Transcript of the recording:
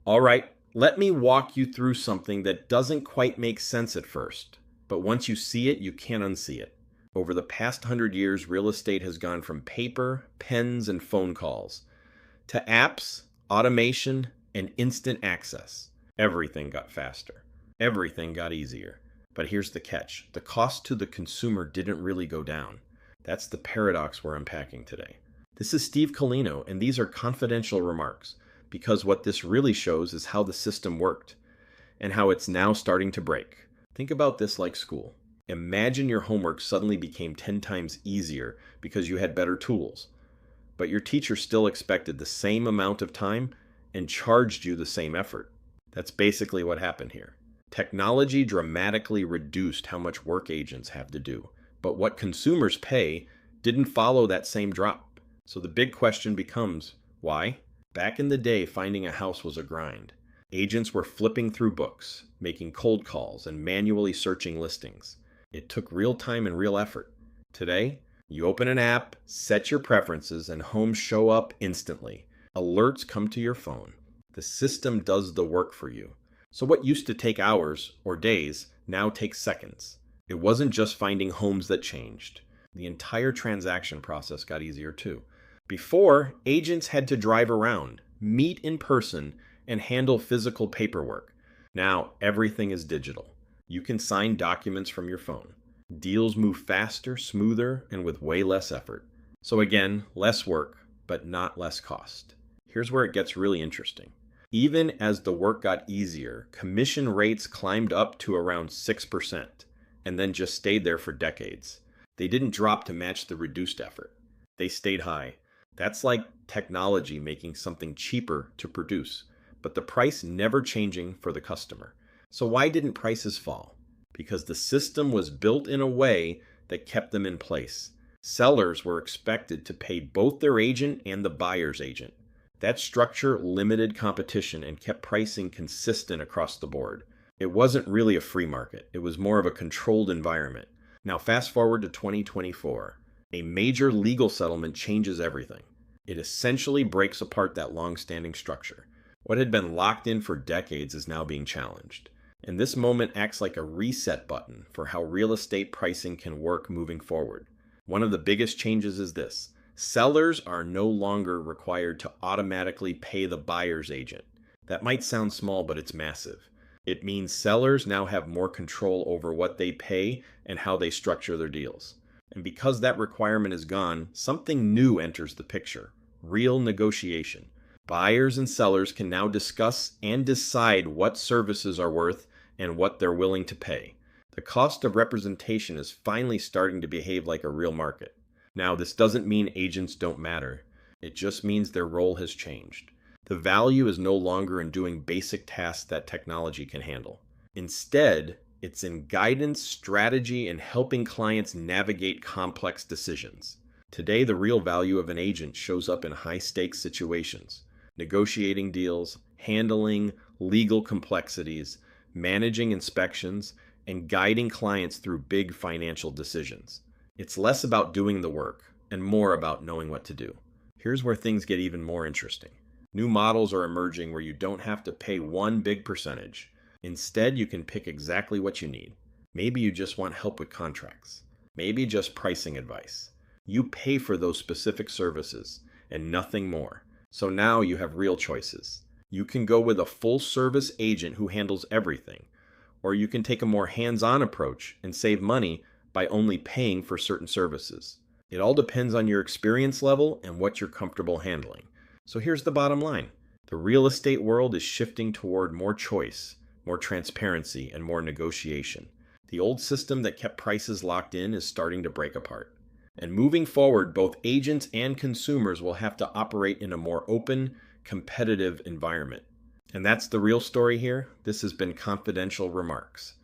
All right, let me walk you through something that doesn't quite make sense at first, but once you see it, you can't unsee it. Over the past 100 years, real estate has gone from paper, pens, and phone calls to apps, automation, and instant access. Everything got faster. Everything got easier. But here's the catch. The cost to the consumer didn't really go down. That's the paradox we're unpacking today. This is Steve Colino, and these are confidential remarks, because what this really shows is how the system worked and how it's now starting to break. Think about this like school. Imagine your homework suddenly became 10 times easier because you had better tools, but your teacher still expected the same amount of time and charged you the same effort. That's basically what happened here. Technology dramatically reduced how much work agents have to do, but what consumers pay didn't follow that same drop. So the big question becomes, why? Back in the day, finding a house was a grind. Agents were flipping through books, making cold calls, and manually searching listings. It took real time and real effort. Today, you open an app, set your preferences, and homes show up instantly. Alerts come to your phone. The system does the work for you. So what used to take hours or days now takes seconds. It wasn't just finding homes that changed. The entire transaction process got easier too. Before, agents had to drive around, meet in person, and handle physical paperwork. Now, everything is digital. You can sign documents from your phone. Deals move faster, smoother, and with way less effort. So again, less work, but not less cost. Here's where it gets really interesting. Even as the work got easier, commission rates climbed up to around 6%, and then just stayed there for decades. They didn't drop to match the reduced effort. They stayed high. That's like technology making something cheaper to produce, but the price never changing for the customer. So why didn't prices fall? Because the system was built in a way that kept them in place. Sellers were expected to pay both their agent and the buyer's agent. That structure limited competition and kept pricing consistent across the board. It wasn't really a free market. It was more of a controlled environment. Now fast forward to 2024. A major legal settlement changes everything. It essentially breaks apart that long-standing structure. What had been locked in for decades is now being challenged. And this moment acts like a reset button for how real estate pricing can work moving forward. One of the biggest changes is this. Sellers are no longer required to automatically pay the buyer's agent. That might sound small, but it's massive. It means sellers now have more control over what they pay and how they structure their deals. And because that requirement is gone, something new enters the picture: real negotiation. Buyers and sellers can now discuss and decide what services are worth and what they're willing to pay. The cost of representation is finally starting to behave like a real market. Now, this doesn't mean agents don't matter. It just means their role has changed. The value is no longer in doing basic tasks that technology can handle. Instead, it's in guidance, strategy, and helping clients navigate complex decisions. Today, the real value of an agent shows up in high-stakes situations: negotiating deals, handling legal complexities, managing inspections, and guiding clients through big financial decisions. It's less about doing the work and more about knowing what to do. Here's where things get even more interesting. New models are emerging where you don't have to pay one big percentage. Instead, you can pick exactly what you need. Maybe you just want help with contracts. Maybe just pricing advice. You pay for those specific services and nothing more. So now you have real choices. You can go with a full-service agent who handles everything, or you can take a more hands-on approach and save money by only paying for certain services. It all depends on your experience level and what you're comfortable handling. So here's the bottom line. The real estate world is shifting toward more choice, more transparency, and more negotiation. The old system that kept prices locked in is starting to break apart. And moving forward, both agents and consumers will have to operate in a more open, competitive environment. And that's the real story here. This has been Confidential Remarks.